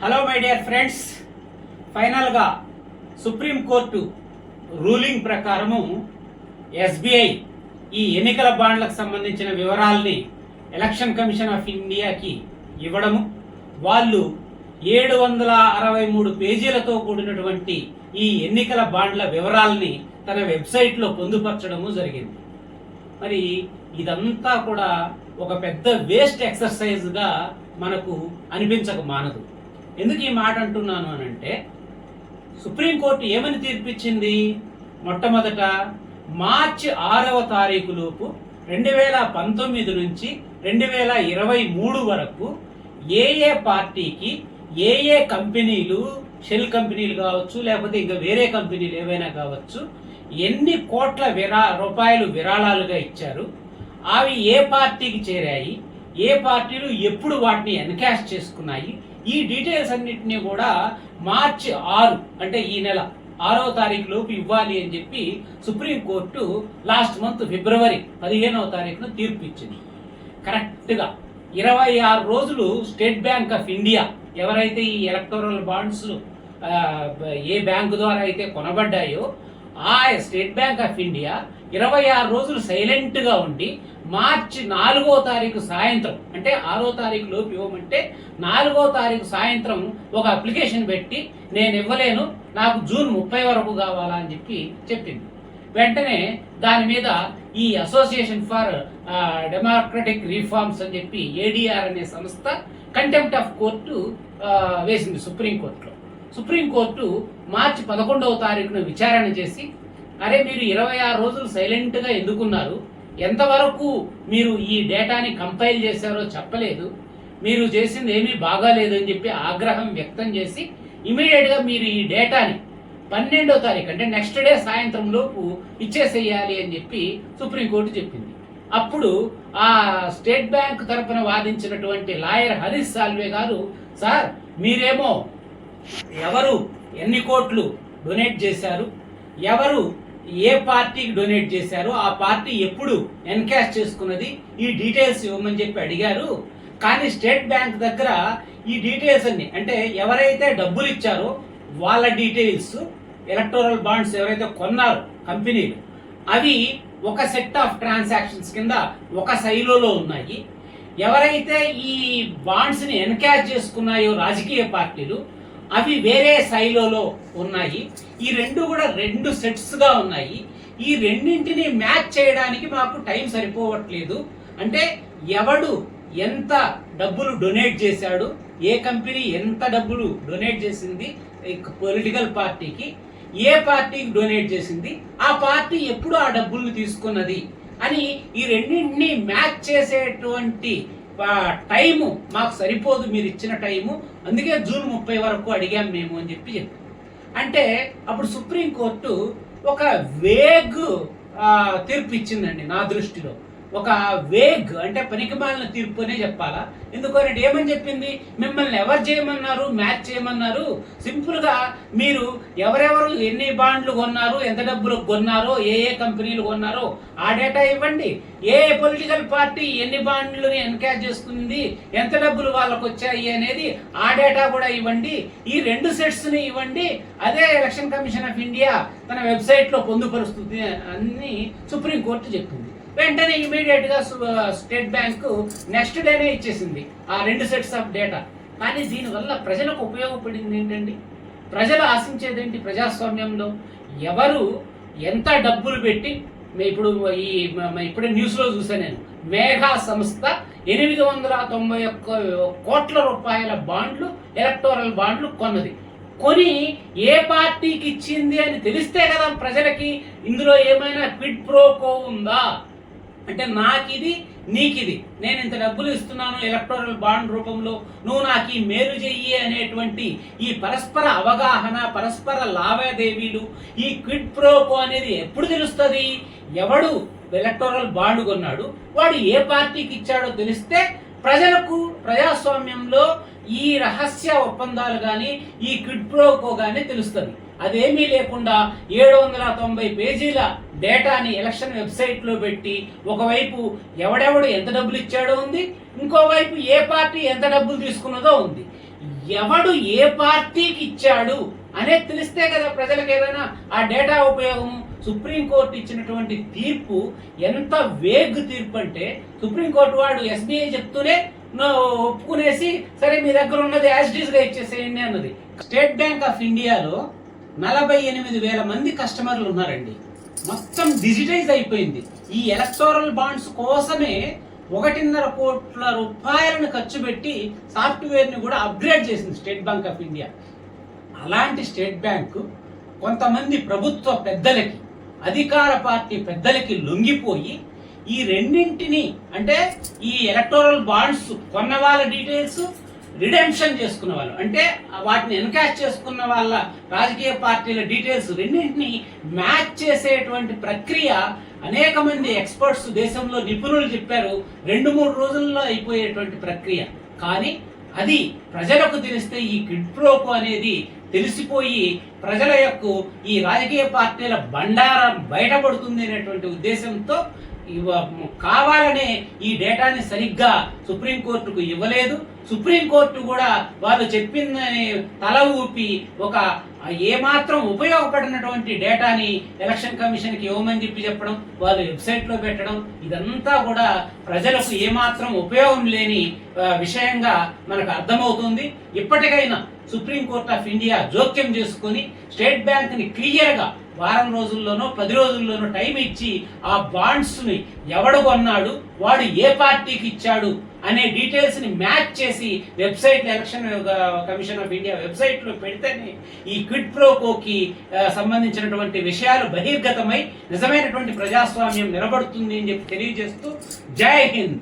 Hello my dear friends, ఫైనల్గా supreme court ruling ప్రకారము SBI ఈ ఎన్నికల బాండ్లకు సంబంధించిన వివరాల్ని ఎలక్షన్ కమిషన్ ఆఫ్ ఇండియాకి ఇవ్వడము, వాళ్ళు 763 పేజీలతో కూడినటువంటి ఈ ఎన్నికల బాండ్ల వివరాల్ని తన వెబ్సైట్లో పొందుపరచడము జరిగింది. మరి ఇదంతా కూడా ఒక పెద్ద వేస్ట్ ఎక్సర్సైజ్గా మనకు అనిపించక మానదు. ఎందుకు ఈ మాట అంటున్నాను అనంటే, సుప్రీంకోర్టు ఏమని తీర్పిచ్చింది? మొట్టమొదట మార్చి 6వ తారీఖు లోపు 2019 నుంచి 2023 వరకు ఏ పార్టీకి ఏ కంపెనీలు, షెల్ కంపెనీలు కావచ్చు, లేకపోతే ఇంకా వేరే కంపెనీలు ఏవైనా కావచ్చు, ఎన్ని కోట్ల రూపాయలు విరాళాలుగా ఇచ్చారు, అవి ఏ పార్టీకి చేరాయి, ఏ పార్టీలు ఎప్పుడు వాటిని ఎన్కాష్ చేసుకున్నాయి, ఈ డీటెయిల్స్ అన్నింటినీ కూడా మార్చి 6 అంటే ఈ నెల 6వ తారీఖు లోపు ఇవ్వాలి అని చెప్పి సుప్రీంకోర్టు లాస్ట్ మంత్ ఫిబ్రవరి 15వ తారీఖున తీర్పు ఇచ్చింది. కరెక్ట్గా 26 రోజులు స్టేట్ బ్యాంక్ ఆఫ్ ఇండియా ఎవరైతే ఈ ఎలక్టోరల్ బాండ్స్ ఏ బ్యాంకు ద్వారా అయితే కొనబడ్డాయో ఆ స్టేట్ బ్యాంక్ ఆఫ్ ఇండియా 26 రోజులు సైలెంట్గా ఉండి మార్చి 4వ తారీఖు సాయంత్రం, అంటే 6వ తారీఖు లోపు ఇవ్వమంటే 4వ తారీఖు సాయంత్రం ఒక అప్లికేషన్ పెట్టి నేను ఇవ్వలేను, నాకు జూన్ 30 వరకు కావాలా అని చెప్పి చెప్పింది. వెంటనే దాని మీద ఈ అసోసియేషన్ ఫర్ డెమోక్రటిక్ రిఫార్మ్స్ అని చెప్పి ఏడీఆర్ అనే సంస్థ కంటెంప్ట్ ఆఫ్ కోర్టు వేసింది సుప్రీంకోర్టులో. సుప్రీంకోర్టు మార్చి 11వ తారీఖున విచారణ చేసి, అరే మీరు 26 రోజులు సైలెంట్గా ఎందుకున్నారు, ఎంతవరకు మీరు ఈ డేటాని కంపైల్ చేశారో చెప్పలేదు, మీరు చేసింది ఏమీ బాగాలేదు అని చెప్పి ఆగ్రహం వ్యక్తం చేసి ఇమీడియట్గా మీరు ఈ డేటాని 12వ తారీఖు అంటే నెక్స్ట్ డే సాయంత్రం లోపు ఇచ్చేసేయాలి అని చెప్పి సుప్రీంకోర్టు చెప్పింది. అప్పుడు ఆ స్టేట్ బ్యాంక్ తరపున వాదించినటువంటి లాయర్ హరీష్ సాల్వే గారు, సార్ మీరేమో ఎవరు ఎన్ని కోట్లు డొనేట్ చేశారు, ఎవరు ఏ పార్టీకి డొనేట్ చేశారు, ఆ పార్టీ ఎప్పుడు ఎన్కాష్ చేసుకున్నది, ఈ డీటెయిల్స్ ఇవ్వమని చెప్పి అడిగారు. కానీ స్టేట్ బ్యాంక్ దగ్గర ఈ డీటెయిల్స్ అన్ని, అంటే ఎవరైతే డబ్బులు ఇచ్చారో వాళ్ళ డీటెయిల్స్, ఎలక్టోరల్ బాండ్స్ ఎవరైతే కొన్నారో కంపెనీలు, అవి ఒక సెట్ ఆఫ్ ట్రాన్సాక్షన్స్ కింద ఒక సైలోలో ఉన్నాయి. ఎవరైతే ఈ బాండ్స్ని ఎన్కాష్ చేసుకున్నాయో రాజకీయ పార్టీలు, అవి వేరే సైలోలో ఉన్నాయి. ఈ రెండు కూడా 2 సెట్స్గా ఉన్నాయి. ఈ రెండింటిని మ్యాచ్ చేయడానికి మాకు టైం సరిపోవట్లేదు. అంటే ఎవడు ఎంత డబ్బులు డొనేట్ చేశాడు, ఏ కంపెనీ ఎంత డబ్బులు డొనేట్ చేసింది పొలిటికల్ పార్టీకి, ఏ పార్టీకి డొనేట్ చేసింది, ఆ పార్టీ ఎప్పుడు ఆ డబ్బుల్ని తీసుకున్నది అని ఈ రెండింటిని మ్యాచ్ చేసేటువంటి టైము మాకు సరిపోదు, మీరు ఇచ్చిన టైము, అందుకే జూన్ 30 వరకు అడిగాం మేము అని చెప్పి చెప్పారు. అంటే అప్పుడు సుప్రీంకోర్టు ఒక వేగ్ తీర్పు ఇచ్చిందండి. నా దృష్టిలో ఒక వేగ్ అంటే పనికిమాలిన తీర్పు అనే చెప్పాలా. ఎందుకంటే ఏమని చెప్పింది, మిమ్మల్ని ఎవరు చేయమన్నారు, మ్యాచ్ చేయమన్నారు, సింపుల్గా మీరు ఎవరెవరు ఎన్ని బాండ్లు కొన్నారు, ఎంత డబ్బులు కొన్నారో, ఏ కంపెనీలు కొన్నారో ఆ డేటా ఇవ్వండి, ఏ పొలిటికల్ పార్టీ ఎన్ని బాండ్లని ఎన్కాష్ చేసుకుంది, ఎంత డబ్బులు వాళ్ళకు వచ్చాయి అనేది ఆ డేటా కూడా ఇవ్వండి, ఈ 2 సెట్స్ని ఇవ్వండి, అదే ఎలక్షన్ కమిషన్ ఆఫ్ ఇండియా తన వెబ్సైట్లో పొందుపరుస్తుంది అని సుప్రీంకోర్టు చెప్పింది. వెంటనే ఇమీడియట్ గా స్టేట్ బ్యాంక్ నెక్స్ట్ డేనే ఇచ్చేసింది ఆ 2 సెట్స్ ఆఫ్ డేటా. కానీ దీనివల్ల ప్రజలకు ఉపయోగపడింది ఏంటండి? ప్రజలు ఆశించేదేంటి? ప్రజాస్వామ్యంలో ఎవరు ఎంత డబ్బులు పెట్టి, ఇప్పుడే న్యూస్లో చూసాను నేను, మేఘా సంస్థ 891 కోట్ల రూపాయల బాండ్లు, ఎలక్టోరల్ బాండ్లు కొన్నది. కొని ఏ పార్టీకి ఇచ్చింది అని తెలిస్తే కదా ప్రజలకి ఇందులో ఏమైనా క్విడ్ ప్రోకో ఉందా, అంటే నాకిది నీకిది, నేను ఇంత డబ్బులు ఇస్తున్నాను ఎలక్టోరల్ బాండ్ రూపంలో, నువ్వు నాకు ఈ మేలు చెయ్యి అనేటువంటి ఈ పరస్పర అవగాహన, పరస్పర లావాదేవీలు, ఈ క్విడ్ ప్రోకో అనేది ఎప్పుడు తెలుస్తుంది? ఎవడు ఎలక్టోరల్ బాండ్ కొన్నాడు, వాడు ఏ పార్టీకి ఇచ్చాడో తెలిస్తే ప్రజలకు ప్రజాస్వామ్యంలో ఈ రహస్య ఒప్పందాలు కానీ ఈ క్విడ్ ప్రోకో కానీ తెలుస్తుంది. అదేమీ లేకుండా 790 పేజీల డేటాని ఎలక్షన్ వెబ్సైట్లో పెట్టి ఒకవైపు ఎవడెవడు ఎంత డబ్బులు ఇచ్చాడో ఉంది, ఇంకోవైపు ఏ పార్టీ ఎంత డబ్బులు తీసుకున్నదో ఉంది. ఎవడు ఏ పార్టీకి ఇచ్చాడు అనేది తెలిస్తే కదా ప్రజలకు ఏదైనా ఆ డేటా ఉపయోగము. సుప్రీంకోర్టు ఇచ్చినటువంటి తీర్పు ఎంత వేగ్ తీర్పు అంటే, సుప్రీంకోర్టు వాడు ఎస్బీఐ చెప్తూనే ఒప్పుకునేసి సరే మీ దగ్గర ఉన్నది యాజ్ ఇట్ ఈస్ గా ఇచ్చేసేయండి అన్నది. స్టేట్ బ్యాంక్ ఆఫ్ ఇండియాలో 48,000 మంది కస్టమర్లు ఉన్నారండి. మొత్తం డిజిటైజ్ అయిపోయింది. ఈ ఎలక్టోరల్ బాండ్స్ కోసమే 1.5 కోట్ల రూపాయలను ఖర్చు పెట్టి సాఫ్ట్వేర్ ని కూడా అప్గ్రేడ్ చేసింది స్టేట్ బ్యాంక్ ఆఫ్ ఇండియా. అలాంటి స్టేట్ బ్యాంకు కొంతమంది ప్రభుత్వ పెద్దలకి, అధికార పార్టీ పెద్దలకి లొంగిపోయి ఈ రెండింటిని, అంటే ఈ ఎలక్టోరల్ బాండ్స్ కొన్న వాళ్ళ డీటెయిల్స్, రిడెంప్షన్ చేసుకున్న వాళ్ళు అంటే వాటిని ఎన్కాష్ చేసుకున్న వాళ్ళ రాజకీయ పార్టీల డీటెయిల్స్ రెండింటిని మ్యాచ్ చేసేటువంటి ప్రక్రియ అనేక మంది ఎక్స్పర్ట్స్, దేశంలో నిపుణులు చెప్పారు 2-3 రోజుల్లో అయిపోయేటువంటి ప్రక్రియ. కానీ అది ప్రజలకు తెలిస్తే ఈ క్విడ్ ప్రోకో అనేది తెలిసిపోయి ప్రజల యొక్క ఈ రాజకీయ పార్టీల బండారం బయటపడుతుంది అనేటువంటి ఉద్దేశంతో కావాలనే ఈ డేటాని సరిగ్గా సుప్రీంకోర్టుకు ఇవ్వలేదు. సుప్రీంకోర్టు కూడా వాళ్ళు చెప్పిందని తల ఊపి ఒక ఏమాత్రం ఉపయోగపడినటువంటి డేటాని ఎలక్షన్ కమిషన్కి ఇవ్వమని చెప్పడం, వాళ్ళు వెబ్సైట్లో పెట్టడం, ఇదంతా కూడా ప్రజలకు ఏమాత్రం ఉపయోగం లేని విషయంగా మనకు అర్థమవుతుంది. ఇప్పటికైనా సుప్రీంకోర్టు ఆఫ్ ఇండియా జోక్యం చేసుకుని స్టేట్ బ్యాంక్ ని క్లియర్ గా వారం రోజుల్లోనో 10 రోజుల్లోనో టైం ఇచ్చి ఆ బాండ్స్ ని ఎవడు కొన్నాడు, వాడు ఏ పార్టీకి ఇచ్చాడు అనే డీటెయిల్స్ ని మ్యాచ్ చేసి website, election commission of India website లో పెడితేనే ఈ క్విడ్ ప్రోకోకి సంబంధించినటువంటి విషయాలు బహిర్గతమై నిజమైనటువంటి ప్రజాస్వామ్యం నిలబడుతుంది అని చెప్పి తెలియజేస్తూ జై హింద్.